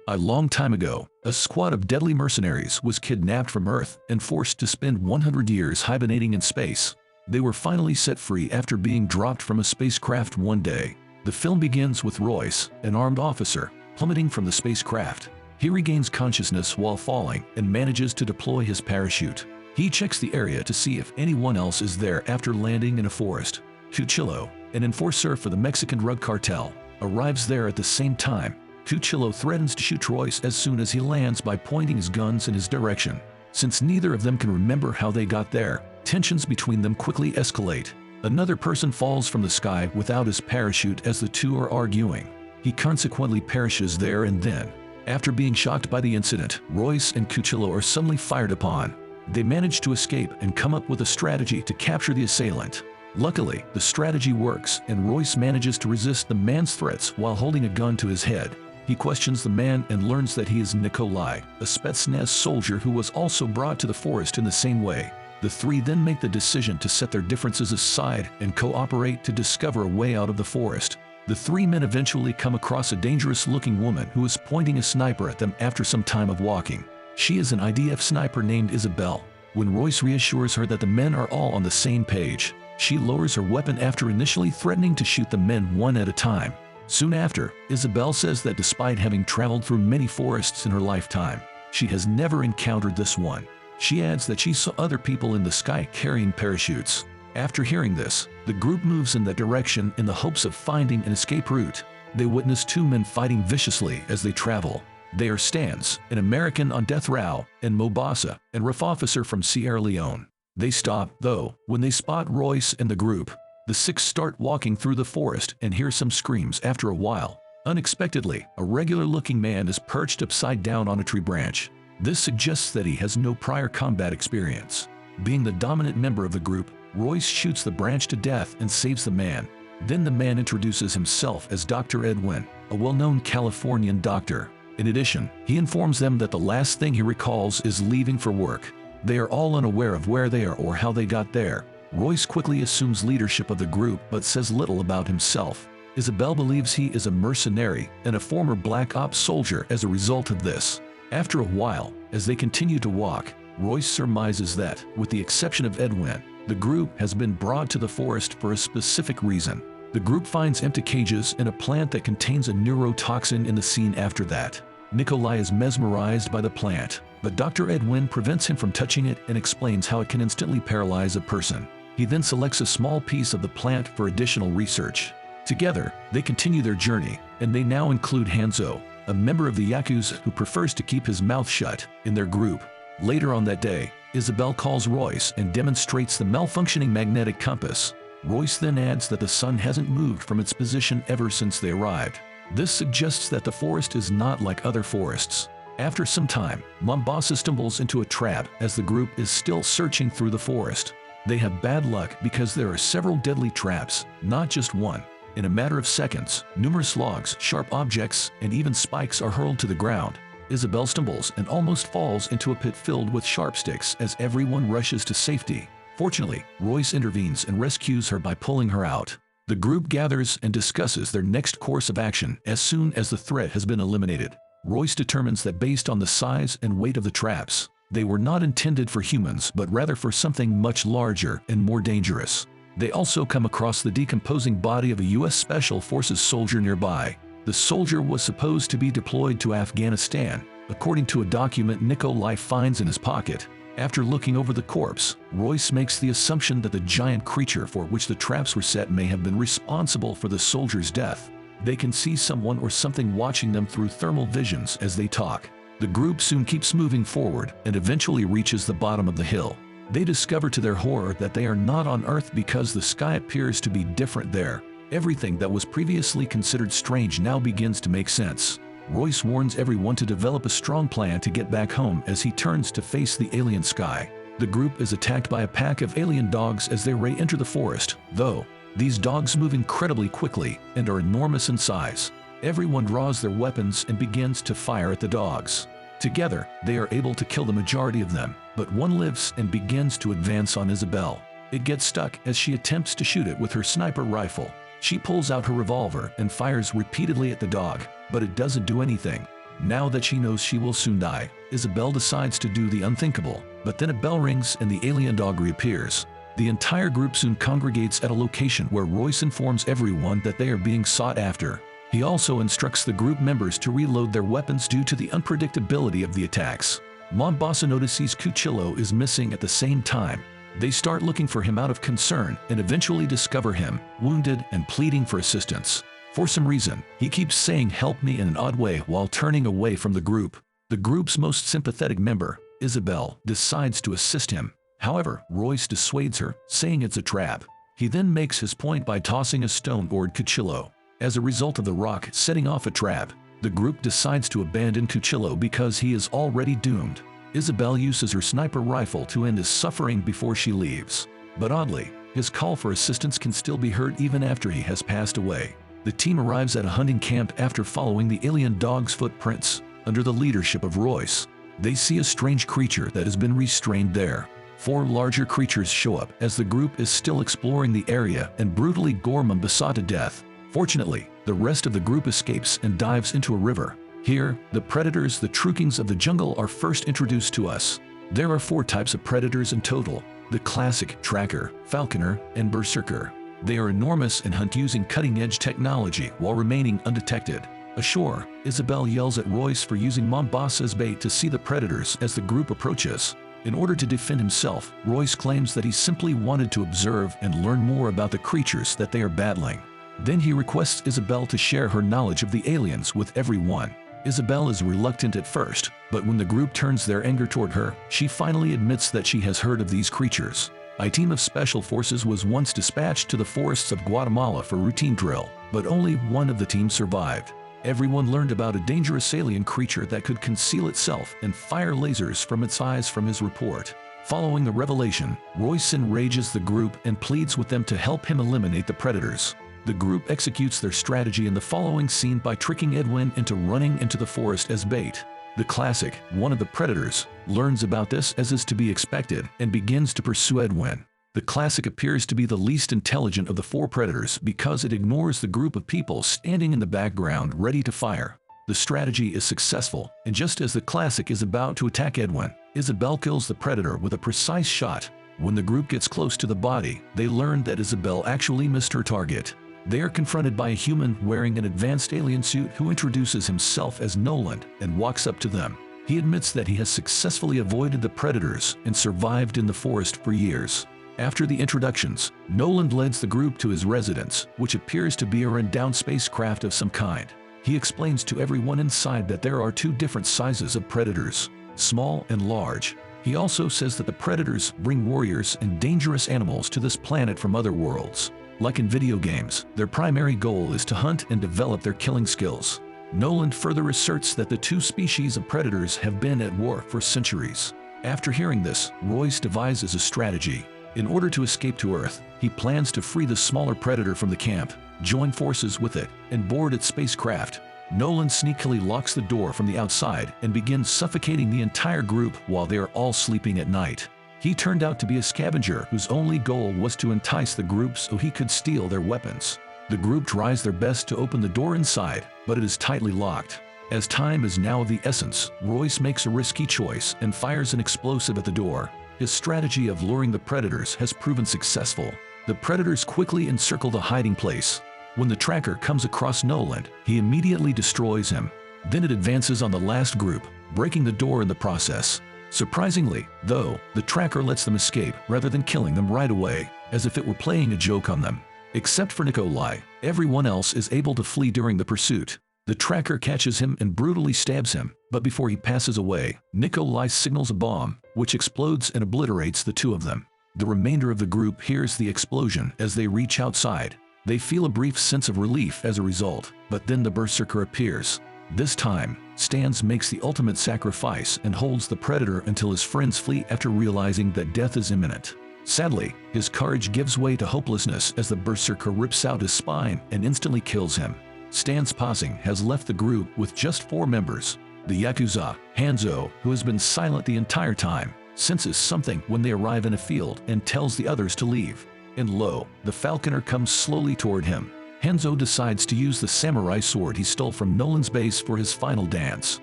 A long time ago, a squad of deadly mercenaries was kidnapped from Earth and forced to spend 100 years hibernating in space. They were finally set free after being dropped from a spacecraft one day. The film begins with Royce, an armed officer, plummeting from the spacecraft. He regains consciousness while falling and manages to deploy his parachute. He checks the area to see if anyone else is there after landing in a forest. Cuchillo, an enforcer for the Mexican drug cartel, arrives there at the same time. Cuchillo threatens to shoot Royce as soon as he lands by pointing his guns in his direction. Since neither of them can remember how they got there, tensions between them quickly escalate. Another person falls from the sky without his parachute as the two are arguing. He consequently perishes there and then. After being shocked by the incident, Royce and Cuchillo are suddenly fired upon. They manage to escape and come up with a strategy to capture the assailant. Luckily, the strategy works and Royce manages to resist the man's threats while holding a gun to his head. He questions the man and learns that he is Nikolai, a Spetsnaz soldier who was also brought to the forest in the same way. The three then make the decision to set their differences aside and cooperate to discover a way out of the forest. The three men eventually come across a dangerous-looking woman who is pointing a sniper at them after some time of walking. She is an IDF sniper named Isabel. When Royce reassures her that the men are all on the same page, she lowers her weapon after initially threatening to shoot the men one at a time. Soon after, Isabel says that despite having traveled through many forests in her lifetime, she has never encountered this one. She adds that she saw other people in the sky carrying parachutes. After hearing this, the group moves in that direction in the hopes of finding an escape route. They witness two men fighting viciously as they travel. They are Stans, an American on death row, and Mobasa, a RAF officer from Sierra Leone. They stop, though, when they spot Royce and the group. The six start walking through the forest and hear some screams after a while. Unexpectedly, a regular-looking man is perched upside down on a tree branch. This suggests that he has no prior combat experience. Being the dominant member of the group, Royce shoots the branch to death and saves the man. Then the man introduces himself as Dr. Edwin, a well-known Californian doctor. In addition, he informs them that the last thing he recalls is leaving for work. They are all unaware of where they are or how they got there. Royce quickly assumes leadership of the group but says little about himself. Isabel believes he is a mercenary and a former Black Ops soldier as a result of this. After a while, as they continue to walk, Royce surmises that, with the exception of Edwin, the group has been brought to the forest for a specific reason. The group finds empty cages and a plant that contains a neurotoxin in the scene after that. Nikolai is mesmerized by the plant, but Dr. Edwin prevents him from touching it and explains how it can instantly paralyze a person. He then selects a small piece of the plant for additional research. Together, they continue their journey, and they now include Hanzo, a member of the Yakuza who prefers to keep his mouth shut, in their group. Later on that day, Isabel calls Royce and demonstrates the malfunctioning magnetic compass. Royce then adds that the sun hasn't moved from its position ever since they arrived. This suggests that the forest is not like other forests. After some time, Mombasa stumbles into a trap as the group is still searching through the forest. They have bad luck because there are several deadly traps, not just one. In a matter of seconds, numerous logs, sharp objects, and even spikes are hurled to the ground. Isabel stumbles and almost falls into a pit filled with sharp sticks as everyone rushes to safety. Fortunately, Royce intervenes and rescues her by pulling her out. The group gathers and discusses their next course of action as soon as the threat has been eliminated. Royce determines that based on the size and weight of the traps, they were not intended for humans but rather for something much larger and more dangerous. They also come across the decomposing body of a U.S. Special Forces soldier nearby. The soldier was supposed to be deployed to Afghanistan, according to a document Nikolai finds in his pocket. After looking over the corpse, Royce makes the assumption that the giant creature for which the traps were set may have been responsible for the soldier's death. They can see someone or something watching them through thermal visions as they talk. The group soon keeps moving forward and eventually reaches the bottom of the hill. They discover to their horror that they are not on Earth because the sky appears to be different there. Everything that was previously considered strange now begins to make sense. Royce warns everyone to develop a strong plan to get back home as he turns to face the alien sky. The group is attacked by a pack of alien dogs as they re-enter the forest, though these dogs move incredibly quickly and are enormous in size. Everyone draws their weapons and begins to fire at the dogs. Together, they are able to kill the majority of them, but one lives and begins to advance on Isabel. It gets stuck as she attempts to shoot it with her sniper rifle. She pulls out her revolver and fires repeatedly at the dog, but it doesn't do anything. Now that she knows she will soon die, Isabel decides to do the unthinkable, but then a bell rings and the alien dog reappears. The entire group soon congregates at a location where Royce informs everyone that they are being sought after. He also instructs the group members to reload their weapons due to the unpredictability of the attacks. Mombasa notices Cuchillo is missing at the same time. They start looking for him out of concern and eventually discover him, wounded and pleading for assistance. For some reason, he keeps saying "help me" in an odd way while turning away from the group. The group's most sympathetic member, Isabel, decides to assist him. However, Royce dissuades her, saying it's a trap. He then makes his point by tossing a stone toward Cuchillo. As a result of the rock setting off a trap, the group decides to abandon Cuchillo because he is already doomed. Isabel uses her sniper rifle to end his suffering before she leaves. But oddly, his call for assistance can still be heard even after he has passed away. The team arrives at a hunting camp after following the alien dog's footprints. Under the leadership of Royce, they see a strange creature that has been restrained there. 4 larger creatures show up as the group is still exploring the area and brutally gore Mombasa to death. Fortunately, the rest of the group escapes and dives into a river. Here, the predators, the true kings of the jungle, are first introduced to us. There are 4 types of predators in total: the classic, tracker, falconer, and berserker. They are enormous and hunt using cutting-edge technology while remaining undetected. Ashore, Isabel yells at Royce for using Mombasa's bait to see the predators as the group approaches. In order to defend himself, Royce claims that he simply wanted to observe and learn more about the creatures that they are battling. Then he requests Isabel to share her knowledge of the aliens with everyone. Isabel is reluctant at first, but when the group turns their anger toward her, she finally admits that she has heard of these creatures. A team of special forces was once dispatched to the forests of Guatemala for routine drill, but only one of the team survived. Everyone learned about a dangerous alien creature that could conceal itself and fire lasers from its eyes from his report. Following the revelation, Royce enrages the group and pleads with them to help him eliminate the predators. The group executes their strategy in the following scene by tricking Edwin into running into the forest as bait. The classic, one of the predators, learns about this as is to be expected and begins to pursue Edwin. The classic appears to be the least intelligent of the 4 predators because it ignores the group of people standing in the background ready to fire. The strategy is successful, and just as the classic is about to attack Edwin, Isabel kills the predator with a precise shot. When the group gets close to the body, they learn that Isabel actually missed her target. They are confronted by a human wearing an advanced alien suit who introduces himself as Noland and walks up to them. He admits that he has successfully avoided the predators and survived in the forest for years. After the introductions, Noland leads the group to his residence, which appears to be a run-down spacecraft of some kind. He explains to everyone inside that there are 2 different sizes of predators, small and large. He also says that the predators bring warriors and dangerous animals to this planet from other worlds. Like in video games, their primary goal is to hunt and develop their killing skills. Noland further asserts that the 2 species of predators have been at war for centuries. After hearing this, Royce devises a strategy. In order to escape to Earth, he plans to free the smaller predator from the camp, join forces with it, and board its spacecraft. Noland sneakily locks the door from the outside and begins suffocating the entire group while they are all sleeping at night. He turned out to be a scavenger whose only goal was to entice the group so he could steal their weapons. The group tries their best to open the door inside, but it is tightly locked. As time is now of the essence, Royce makes a risky choice and fires an explosive at the door. His strategy of luring the predators has proven successful. The predators quickly encircle the hiding place. When the tracker comes across Noland, he immediately destroys him. Then it advances on the last group, breaking the door in the process. Surprisingly, though, the tracker lets them escape rather than killing them right away, as if it were playing a joke on them. Except for Nikolai, everyone else is able to flee during the pursuit. The tracker catches him and brutally stabs him, but before he passes away, Nikolai signals a bomb, which explodes and obliterates the 2 of them. The remainder of the group hears the explosion as they reach outside. They feel a brief sense of relief as a result, but then the berserker appears. This time, Stans makes the ultimate sacrifice and holds the predator until his friends flee after realizing that death is imminent. Sadly, his courage gives way to hopelessness as the berserker rips out his spine and instantly kills him. Stans Posing has left the group with just 4 members. The Yakuza, Hanzo, who has been silent the entire time, senses something when they arrive in a field and tells the others to leave. And lo, the falconer comes slowly toward him. Hanzo decides to use the samurai sword he stole from Nolan's base for his final dance.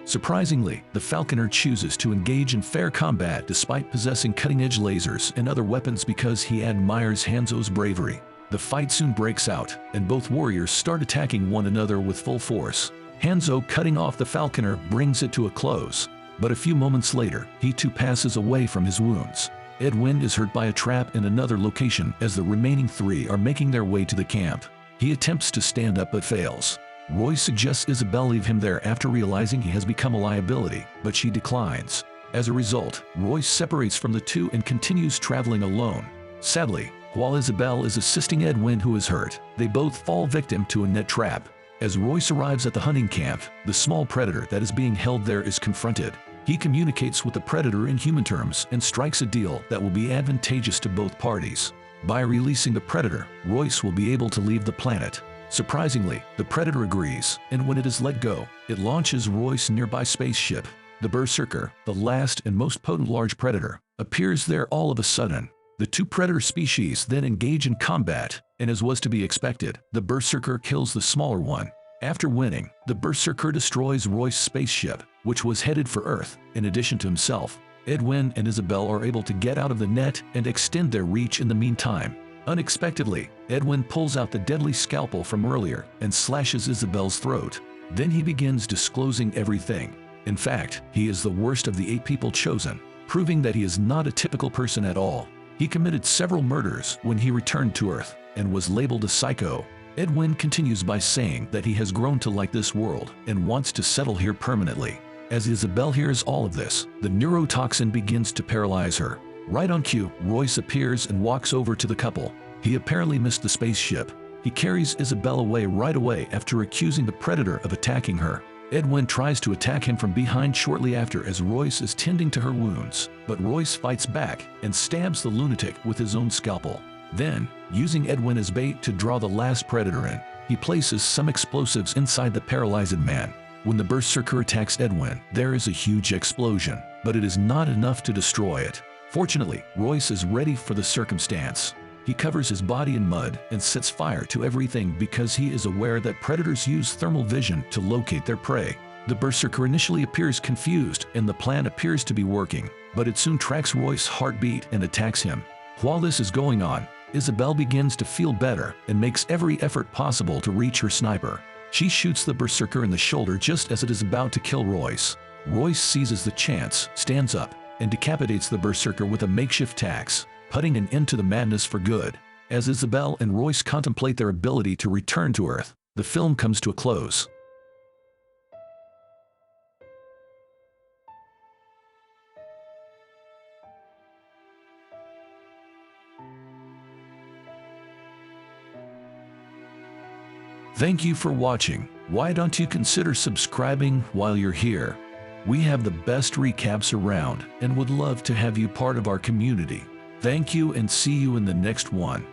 Surprisingly, the falconer chooses to engage in fair combat despite possessing cutting-edge lasers and other weapons because he admires Hanzo's bravery. The fight soon breaks out, and both warriors start attacking one another with full force. Hanzo cutting off the falconer brings it to a close, but a few moments later, he too passes away from his wounds. Edwin is hurt by a trap in another location as the remaining three are making their way to the camp. He attempts to stand up but fails. Royce suggests Isabelle leave him there after realizing he has become a liability, but she declines. As a result, Royce separates from the two and continues traveling alone. Sadly, while Isabelle is assisting Edwin who is hurt, they both fall victim to a net trap. As Royce arrives at the hunting camp, the small predator that is being held there is confronted. He communicates with the predator in human terms and strikes a deal that will be advantageous to both parties. By releasing the predator, Royce will be able to leave the planet. Surprisingly, the predator agrees, and when it is let go, it launches Royce's nearby spaceship. The Berserker, the last and most potent large predator, appears there all of a sudden. The two predator species then engage in combat, and as was to be expected, the Berserker kills the smaller one. After winning, the Berserker destroys Royce's spaceship, which was headed for Earth. In addition to himself, Edwin and Isabelle are able to get out of the net and extend their reach in the meantime. Unexpectedly, Edwin pulls out the deadly scalpel from earlier and slashes Isabelle's throat. Then he begins disclosing everything. In fact, he is the worst of the 8 people chosen, proving that he is not a typical person at all. He committed several murders when he returned to Earth and was labeled a psycho. Edwin continues by saying that he has grown to like this world and wants to settle here permanently. As Isabelle hears all of this, the neurotoxin begins to paralyze her. Right on cue, Royce appears and walks over to the couple. He apparently missed the spaceship. He carries Isabelle away right away after accusing the predator of attacking her. Edwin tries to attack him from behind shortly after as Royce is tending to her wounds, but Royce fights back and stabs the lunatic with his own scalpel. Then, using Edwin as bait to draw the last predator in, he places some explosives inside the paralyzed man. When the Berserker attacks Edwin, there is a huge explosion, but it is not enough to destroy it. Fortunately, Royce is ready for the circumstance. He covers his body in mud and sets fire to everything because he is aware that predators use thermal vision to locate their prey. The Berserker initially appears confused and the plan appears to be working, but it soon tracks Royce's heartbeat and attacks him. While this is going on, Isabelle begins to feel better and makes every effort possible to reach her sniper. She shoots the Berserker in the shoulder just as it is about to kill Royce. Royce seizes the chance, stands up, and decapitates the Berserker with a makeshift axe, putting an end to the madness for good. As Isabelle and Royce contemplate their ability to return to Earth, the film comes to a close. Thank you for watching. Why don't you consider subscribing while you're here? We have the best recaps around and would love to have you part of our community. Thank you and see you in the next one.